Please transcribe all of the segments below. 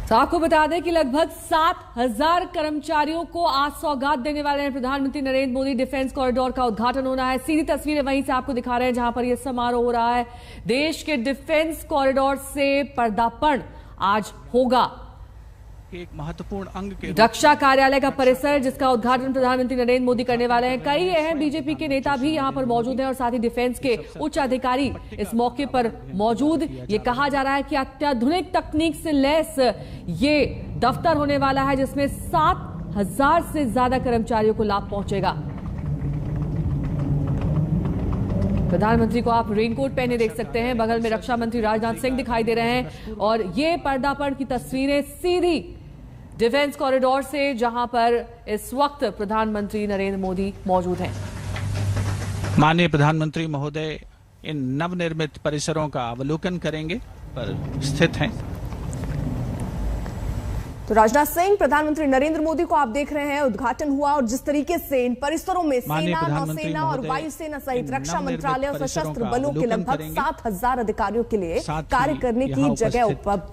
तो आपको बता दें कि लगभग 7,000 कर्मचारियों को आज सौगात देने वाले हैं प्रधानमंत्री नरेंद्र मोदी। डिफेंस कॉरिडोर का उद्घाटन होना है। सीधी तस्वीरें वहीं से आपको दिखा रहे हैं जहां पर यह समारोह हो रहा है। देश के डिफेंस कॉरिडोर से पर्दापण आज होगा। एक महत्वपूर्ण अंग के रक्षा कार्यालय का परिसर जिसका उद्घाटन प्रधानमंत्री नरेंद्र मोदी करने वाले हैं। कई अहम बीजेपी के नेता भी यहां पर मौजूद हैं और साथ ही डिफेंस के उच्च अधिकारी इस मौके पर मौजूद। ये कहा जा रहा है कि अत्याधुनिक तकनीक से लैस ये दफ्तर होने वाला है जिसमें 7,000 से ज्यादा कर्मचारियों को लाभ पहुंचेगा। प्रधानमंत्री को आप रेनकोट पहने देख सकते हैं। बगल में रक्षा मंत्री राजनाथ सिंह दिखाई दे रहे हैं और ये पर्दापण की तस्वीरें सीधी डिफेंस कॉरिडोर से जहां पर इस वक्त प्रधानमंत्री नरेंद्र मोदी मौजूद हैं। माननीय प्रधानमंत्री महोदय इन नवनिर्मित परिसरों का अवलोकन करेंगे पर स्थित हैं। तो राजनाथ सिंह, प्रधानमंत्री नरेंद्र मोदी को आप देख रहे हैं। उद्घाटन हुआ और जिस तरीके से इन परिसरों में सेना, नौसेना और वायुसेना सहित रक्षा मंत्रालय और सशस्त्र बलों के लगभग 7,000 अधिकारियों के लिए कार्य करने की जगह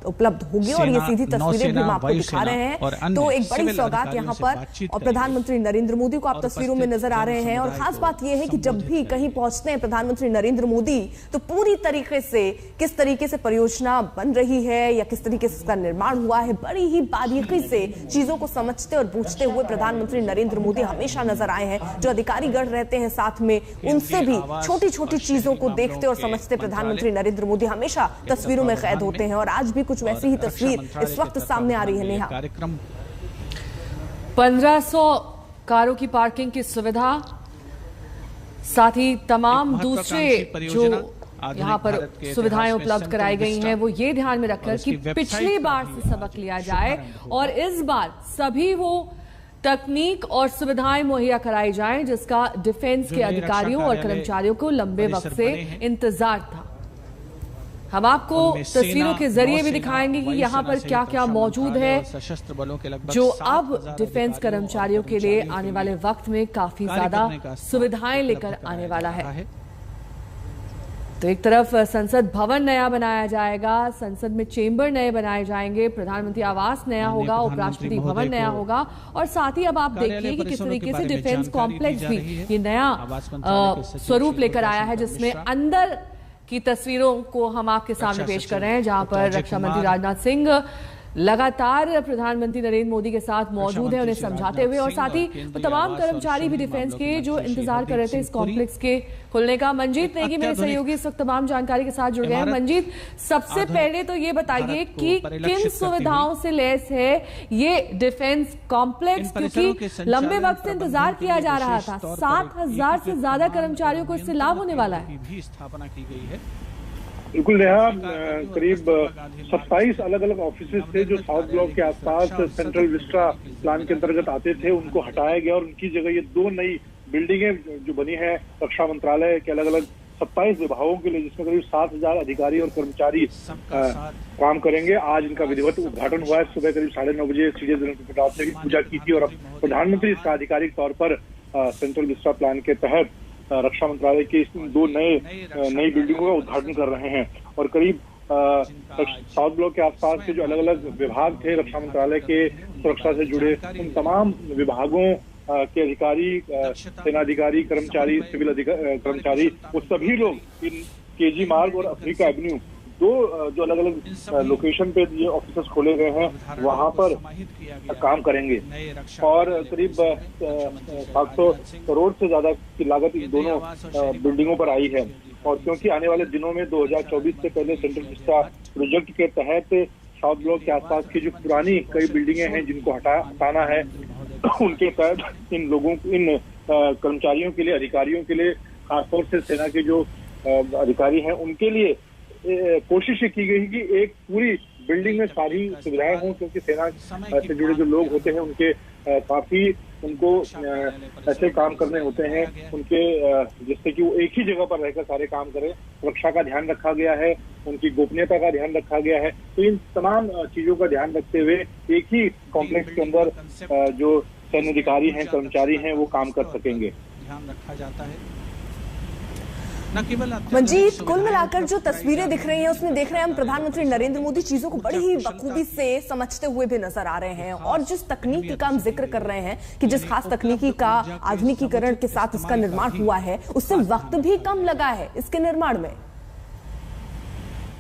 उपलब्ध होगी और ये सीधी तस्वीरें भी हम आपको दिखा रहे हैं। तो एक बड़ी सौगात यहाँ पर और प्रधानमंत्री नरेंद्र मोदी को आप तस्वीरों में नजर आ रहे हैं। और खास बात यह है कि जब भी कहीं पहुंचते हैं प्रधानमंत्री नरेंद्र मोदी तो पूरी तरीके से किस तरीके से परियोजना बन रही है या किस तरीके से इसका निर्माण हुआ है, बड़ी ही बारीकी से चीजों को समझते और बूझते हुए प्रधानमंत्री नरेंद्र मोदी हमेशा नजर आए हैं। जो अधिकारीगण रहते हैं साथ में, उनसे भी छोटी छोटी चीजों को देखते और समझते प्रधानमंत्री नरेंद्र मोदी हमेशा तस्वीरों में कैद होते हैं। और आज भी कुछ वैसी ही तस्वीर इस वक्त सामने आ रही है। नेहा, 1500 कारों की पार्किंग की सुविधा, साथ ही तमाम दूसरे जो यहाँ पर सुविधाएं उपलब्ध कराई गई हैं वो ये ध्यान में रखकर कि पिछली बार से सबक लिया जाए और इस बार सभी वो तकनीक और सुविधाएं मुहैया कराई जाएं जिसका डिफेंस के अधिकारियों और कर्मचारियों को लंबे वक्त से इंतजार था। हम आपको तस्वीरों के जरिए भी दिखाएंगे कि यहाँ पर क्या क्या मौजूद है जो अब डिफेंस कर्मचारियों के लिए आने वाले वक्त में काफी ज्यादा सुविधाएं लेकर आने वाला है। तो एक तरफ संसद भवन नया बनाया जाएगा, संसद में चेंबर नए बनाए जाएंगे, प्रधानमंत्री आवास नया होगा, उपराष्ट्रपति भवन नया होगा और साथ ही अब आप देखिए कि किस तरीके से डिफेंस कॉम्प्लेक्स भी ये नया स्वरूप लेकर आया है जिसमें अंदर की तस्वीरों को हम आपके सामने पेश कर रहे हैं जहां पर रक्षा मंत्री राजनाथ सिंह लगातार प्रधानमंत्री नरेंद्र मोदी के साथ मौजूद है उन्हें समझाते हुए और साथ ही तमाम कर्मचारी भी डिफेंस के जो इंतजार कर रहे थे इस कॉम्प्लेक्स के खुलने का। मंजीत नेगी मेरे सहयोगी इस वक्त तमाम जानकारी के साथ जुड़ गए हैं। मंजीत, सबसे पहले तो ये बताइए कि किन सुविधाओं से लैस है ये डिफेंस कॉम्प्लेक्स, क्योंकि लंबे वक्त से इंतजार किया जा रहा था। 7,000 से ज्यादा कर्मचारियों को इससे लाभ होने वाला है। स्थापना की गई है। बिल्कुल नेहा, करीब 27 अलग अलग ऑफिसेज थे जो साउथ ब्लॉक के आसपास सेंट्रल विस्टा प्लान के अंतर्गत आते थे, उनको हटाया गया और उनकी जगह ये 2 नई बिल्डिंगें जो बनी है रक्षा मंत्रालय के अलग अलग 27 विभागों के लिए, जिसमें करीब 7,000 अधिकारी और कर्मचारी काम करेंगे। आज इनका विधिवत उद्घाटन हुआ है। सुबह करीब 9:30 बजे सीडीएस जनरल प्रताप से पूजा की थी और अब प्रधानमंत्री इसका आधिकारिक तौर पर सेंट्रल विस्टा प्लान के तहत रक्षा मंत्रालय के 2 नई बिल्डिंगों का उद्घाटन कर रहे हैं। और करीब साउथ ब्लॉक के आसपास के जो अलग अलग विभाग थे रक्षा मंत्रालय के सुरक्षा से जुड़े, उन तमाम विभागों के अधिकारी, सेनाधिकारी, कर्मचारी, सिविल कर्मचारी, वो सभी लोग इन केजी मार्ग और अफ्रीका एवेन्यू 2 जो अलग अलग लोकेशन पे ये ऑफिसेस खोले गए हैं वहां पर काम करेंगे। और करीब 700 करोड़ से ज्यादा की लागत इन दोनों बिल्डिंगों पर आई है। और क्योंकि आने वाले दिनों में 2024 से पहले सेंट्रल विस्टा प्रोजेक्ट के तहत साउथ ब्लॉक के आसपास की जो पुरानी कई बिल्डिंगें हैं जिनको हटाना है, उनके तहत इन कर्मचारियों के लिए, अधिकारियों के लिए, खासतौर से सेना के जो अधिकारी हैं उनके लिए कोशिश की गई कि एक पूरी बिल्डिंग में सारी सुविधाएं हों, क्योंकि सेना से जुड़े जो लोग होते हैं उनके काफी उनको ऐसे काम करने होते हैं उनके जिससे कि वो एक ही जगह पर रहकर सारे काम करें। सुरक्षा का ध्यान रखा गया है, उनकी गोपनीयता का ध्यान रखा गया है। तो इन तमाम चीजों का ध्यान रखते हुए एक ही कॉम्प्लेक्स के अंदर जो सैन्य अधिकारी हैं, कर्मचारी हैं, वो काम कर सकेंगे। ध्यान रखा जाता है। न केवल मंजीत, कुल मिलाकर जो तस्वीरें दिख रही हैं उसमें देख रहे हैं हम प्रधानमंत्री नरेंद्र मोदी चीजों को बड़ी ही बखूबी से समझते हुए भी नजर आ रहे हैं, और जिस तकनीकी का हम जिक्र कर रहे हैं कि जिस खास तकनीकी का आधुनिकीकरण के साथ इसका निर्माण हुआ है, उससे वक्त भी कम लगा है इसके निर्माण में।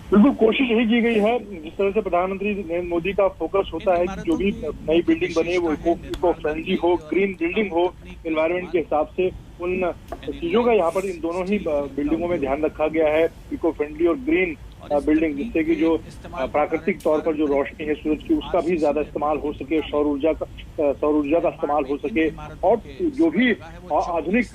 बिल्कुल कोशिश यही की गई है, जिस तरह से प्रधानमंत्री नरेंद्र मोदी का फोकस होता है कि जो भी नई बिल्डिंग बने वो इको फ्रेंडली हो, ग्रीन बिल्डिंग हो, एनवायरनमेंट के हिसाब से उन चीजों का यहाँ पर इन दोनों ही बिल्डिंगों में ध्यान रखा गया है, इको फ्रेंडली और ग्रीन बिल्डिंग, जिससे कि जो प्राकृतिक तौर पर जो रोशनी है सूरज की उसका भी ज्यादा इस्तेमाल हो सके, सौर ऊर्जा का इस्तेमाल हो सके, और जो भी आधुनिक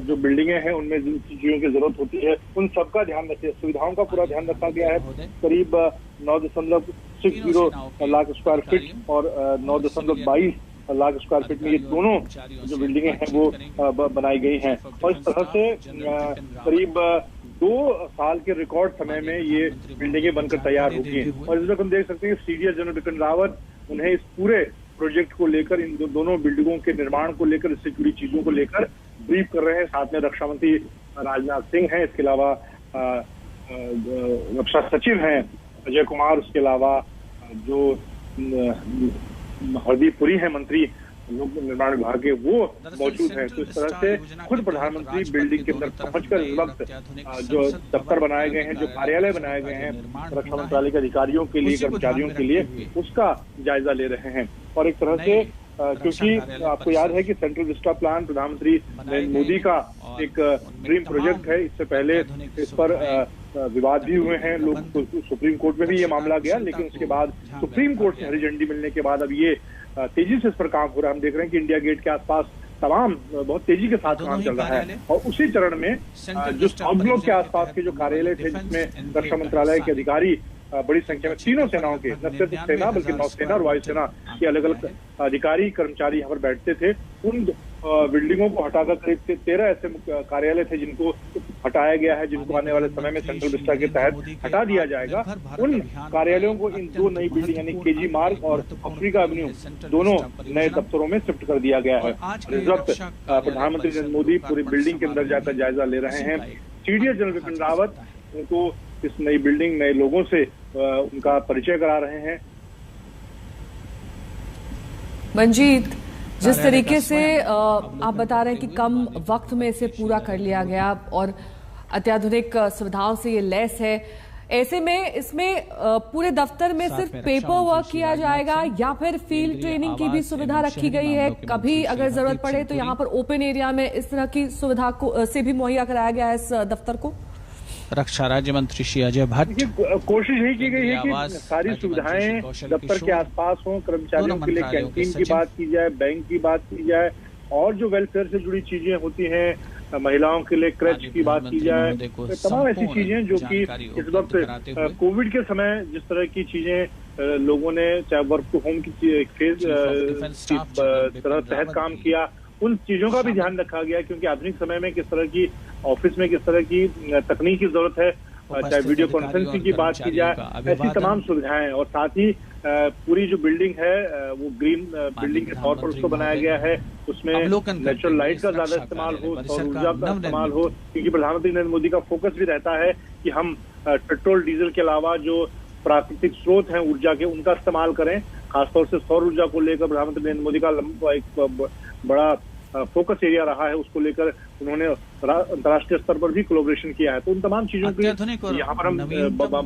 जो बिल्डिंगे हैं उनमें जिन चीजों की जरूरत होती है उन सबका ध्यान रखे, सुविधाओं का पूरा ध्यान रखा गया है। करीब 9.60 लाख स्क्वायर फीट और 9.22 लाख स्क्वायर फीट में ये दोनों जो बिल्डिंगे हैं वो बनाई गई हैं, और इस तरह से करीब 2 साल के रिकॉर्ड समय में ये बिल्डिंगें बनकर तैयार होगी। और इस वक्त हम देख सकते हैं सीडीएस जनरल बिपिन रावत उन्हें इस पूरे प्रोजेक्ट को लेकर, इन दोनों बिल्डिंगों के निर्माण को लेकर, इससे जुड़ी चीजों को लेकर ब्रीफ कर रहे हैं। साथ में रक्षा मंत्री राजनाथ सिंह हैं, इसके अलावा रक्षा सचिव हैं अजय कुमार, उसके अलावा जो हरदीप पुरी है मंत्री लोक निर्माण विभाग के, वो मौजूद हैं। तो इस तरह से खुद प्रधानमंत्री बिल्डिंग के अंदर पहुंचकर इस वक्त जो दफ्तर बनाए गए हैं, जो कार्यालय बनाए गए हैं रक्षा मंत्रालय के अधिकारियों के लिए, कर्मचारियों के लिए, उसका जायजा ले रहे हैं। और एक तरह से क्योंकि आपको याद है कि सेंट्रल विस्टा प्लान प्रधानमंत्री नरेंद्र मोदी का एक ड्रीम प्रोजेक्ट है, इससे पहले इस पर विवाद भी हुए हैं, लोग सुप्रीम कोर्ट में भी ये मामला गया, लेकिन उसके बाद सुप्रीम कोर्ट से हरी झंडी मिलने के बाद अब ये तेजी से इस पर काम हो रहा है। हम देख रहे हैं कि इंडिया गेट के आसपास तमाम बहुत तेजी के साथ काम चल रहा है, और उसी चरण में जो साउथ ब्लॉक के आसपास के जो कार्यालय थे जिसमें रक्षा मंत्रालय के अधिकारी बड़ी संख्या में तीनों सेनाओं के, न सिर्फ सेना बल्कि नौसेना और वायुसेना के अलग अलग अधिकारी कर्मचारी यहाँ पर बैठते थे, उन बिल्डिंगों को हटाकर करीब 13 ऐसे कार्यालय थे जिनको हटाया गया है, जिनको आने वाले समय में सेंट्रल विस्टा के तहत हटा दिया जाएगा। उन कार्यालयों को इन 2 नई बिल्डिंग यानी केजी मार्ग और अफ्रीका एवेन्यू दोनों नए दफ्तरों में शिफ्ट कर दिया गया है। इस वक्त प्रधानमंत्री नरेंद्र मोदी पूरी बिल्डिंग के अंदर जाकर जायजा ले रहे हैं। सीडीएस जनरल बिपिन रावत उनको इस नई बिल्डिंग, नए लोगों से उनका परिचय करा रहे हैं। मंजीत, जिस तरीके से आप बता रहे हैं कि कम वक्त में इसे पूरा कर लिया गया और अत्याधुनिक सुविधाओं से ये लैस है, ऐसे में इसमें पूरे दफ्तर में सिर्फ पेपर वर्क किया जाएगा या फिर फील्ड ट्रेनिंग की भी सुविधा रखी गई है? कभी अगर जरूरत पड़े तो यहाँ पर ओपन एरिया में इस तरह की सुविधा को से भी मुहैया कराया गया है इस दफ्तर को? रक्षा राज्य मंत्री श्री अजय भट्ट, कोशिश यही की गई है कि सारी सुविधाएं दफ्तर के आसपास हों, कर्मचारियों के लिए कैंटीन की बात की जाए, बैंक की बात की जाए, और जो वेलफेयर से जुड़ी चीजें होती हैं, महिलाओं के लिए क्रच की बात की जाए, तमाम ऐसी चीजें जो कि इस वक्त कोविड के समय जिस तरह की चीजें लोगों ने चाहे वर्क टू होम की फेज तरह तहत काम किया, उन चीजों का भी ध्यान रखा गया, क्योंकि आधुनिक समय में किस तरह की ऑफिस में किस तरह की तकनीक की जरूरत है, चाहे वीडियो कॉन्फ्रेंसिंग की बात की जाए, ऐसी तमाम सुविधाएं। और साथ ही पूरी जो बिल्डिंग है वो ग्रीन बिल्डिंग के तौर पर उसको बनाया गया है, उसमें नेचुरल लाइट का ज्यादा इस्तेमाल हो, सौर ऊर्जा का इस्तेमाल हो, क्योंकि प्रधानमंत्री नरेंद्र मोदी का फोकस भी रहता है कि हम पेट्रोल डीजल के अलावा जो प्राकृतिक स्रोत हैं ऊर्जा के, उनका इस्तेमाल करें। खासतौर से सौर ऊर्जा को लेकर प्रधानमंत्री नरेंद्र मोदी का एक बड़ा फोकस एरिया रहा है, उसको लेकर उन्होंने अंतर्राष्ट्रीय स्तर पर भी कोलैबोरेशन किया है। तो उन तमाम चीजों की यहाँ पर हम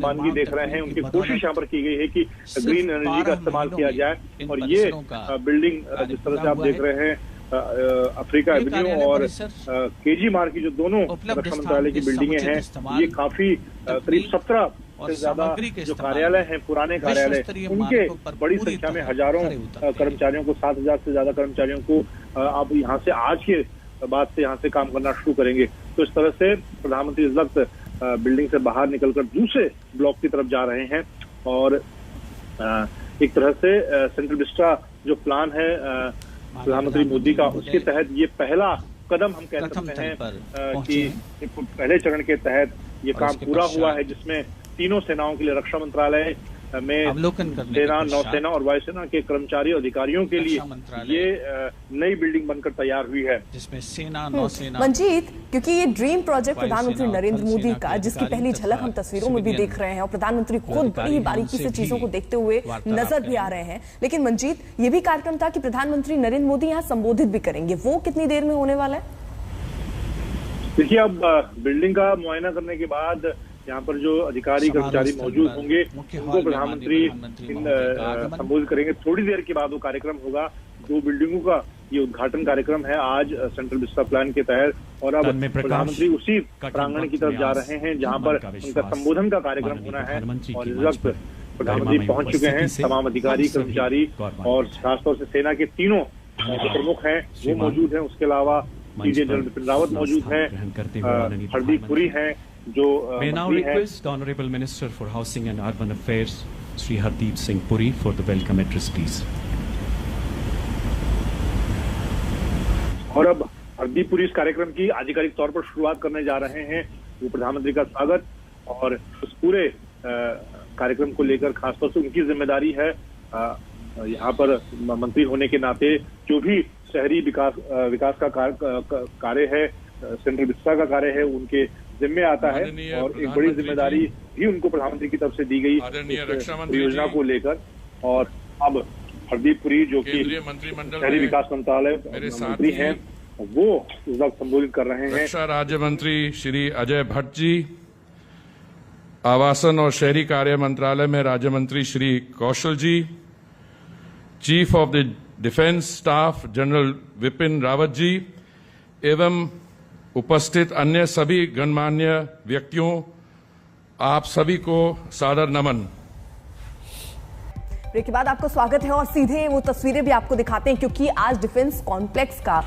बानगी देख रहे हैं, उनकी कोशिश यहाँ पर की गई है कि ग्रीन एनर्जी का इस्तेमाल किया जाए। और ये बिल्डिंग जिस तरह से आप देख रहे हैं, अफ्रीका एवेन्यू और केजी मार्ग की जो दोनों रक्षा मंत्रालय की बिल्डिंगें हैं, ये काफी करीब 17 से ज्यादा जो कार्यालय हैं, पुराने कार्यालय, उनके बड़ी संख्या में हजारों कर्मचारियों को, 7,000 से ज्यादा कर्मचारियों को आप यहाँ से आज के बाद से यहाँ से काम करना शुरू करेंगे। तो इस तरह से प्रधानमंत्री इस वक्त बिल्डिंग से बाहर निकलकर दूसरे ब्लॉक की तरफ जा रहे हैं, और एक तरह से सेंट्रल विस्टा जो प्लान है प्रधानमंत्री मोदी का, उसके तहत ये पहला कदम हम कह सकते हैं कि पहले चरण के तहत ये काम पूरा हुआ है, जिसमें तीनों सेनाओं के लिए रक्षा मंत्रालय, में अवलोकन करने सेना, नौसेना और वायुसेना के कर्मचारी अधिकारियों के लिए ये नई बिल्डिंग बनकर तैयार हुई है, जिसमें सेना, नौसेना। मंजीत, क्योंकि ये ड्रीम प्रोजेक्ट प्रधानमंत्री नरेंद्र मोदी का, जिसकी पहली झलक हम तस्वीरों में भी देख रहे हैं और प्रधानमंत्री खुद बड़ी बारीकी से चीजों को देखते हुए नजर भी आ रहे हैं। लेकिन मंजीत, ये भी कार्यक्रम था कि प्रधानमंत्री नरेंद्र मोदी यहाँ संबोधित भी करेंगे, वो कितनी देर में होने वाला है? देखिए, अब बिल्डिंग का मुआयना करने के बाद यहाँ पर जो अधिकारी कर्मचारी मौजूद होंगे उनको प्रधानमंत्री संबोधित करेंगे। थोड़ी देर के बाद वो कार्यक्रम होगा। 2 बिल्डिंगों का ये उद्घाटन कार्यक्रम है आज सेंट्रल विस्टा प्लान के तहत, और अब प्रधानमंत्री उसी प्रांगण की तरफ जा रहे हैं जहाँ पर उनका संबोधन का कार्यक्रम होना है। और इस वक्त प्रधानमंत्री पहुंच चुके हैं। तमाम अधिकारी, कर्मचारी और खासतौर से सेना के 3 प्रमुख हैं वो मौजूद हैं। उसके अलावा डीजी जनरल बिपिन रावत मौजूद हैं, हरदीप पुरी हैं जो May now request the Honorable Minister for Housing and Urban Affairs, Shri Hardeep Singh Puri, for the welcome address, please. और अब हरदीप पुरी इस कार्यक्रम की आधिकारिक तौर पर शुरुआत करने जा रहे हैं। वो प्रधानमंत्री का स्वागत और उस पूरे कार्यक्रम को लेकर खासतौर से उनकी जिम्मेदारी है। यहाँ पर मंत्री होने के नाते जो भी शहरी विकास का कार्य है, सेंट्रल विस्टा का कार्य है, उनके जिम्मे आता है। और एक बड़ी जिम्मेदारी भी उनको प्रधानमंत्री की तरफ से दी गई योजना को लेकर। और अब हरदीप पुरी जो कि शहरी विकास मंत्रालय मंत्री हैं, वो इस वक्त संबोधित कर रहे हैं। रक्षा राज्य मंत्री श्री अजय भट्ट जी, आवासन और शहरी कार्य मंत्रालय में राज्य मंत्री Shri Kaushal ji, chief of the defence staff general Vipin Rawat ji एवं उपस्थित अन्य सभी गणमान्य व्यक्तियों, आप सभी को सादर नमन। ब्रेक के बाद आपको स्वागत है और सीधे वो तस्वीरें भी आपको दिखाते हैं, क्योंकि आज डिफेंस कॉम्प्लेक्स का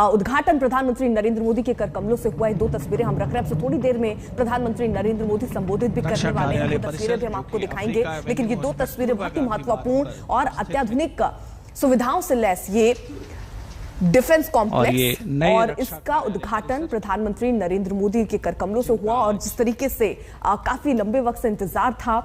उद्घाटन प्रधानमंत्री नरेंद्र मोदी के कर कमलों से हुआ है। 2 तस्वीरें हम रख रहे हैं। अब से थोड़ी देर में प्रधानमंत्री नरेंद्र मोदी संबोधित भी करने वाले हैं। 2 तस्वीरें भी हम आपको दिखाएंगे, लेकिन ये 2 तस्वीरें बहुत ही महत्वपूर्ण और अत्याधुनिक सुविधाओं से लैस ये डिफेंस कॉम्प्लेक्स और इसका उद्घाटन प्रधानमंत्री नरेंद्र मोदी के कर कमलों से हुआ। और जिस तरीके से काफी लंबे वक्त से इंतजार था,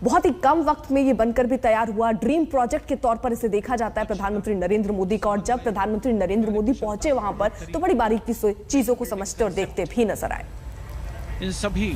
बहुत ही कम वक्त में ये बनकर भी तैयार हुआ। ड्रीम प्रोजेक्ट के तौर पर इसे देखा जाता है प्रधानमंत्री नरेंद्र मोदी का। और जब प्रधानमंत्री नरेंद्र मोदी पहुंचे वहां पर, तो बड़ी बारीकी से चीजों को समझते और देखते भी नजर आए। इन सभी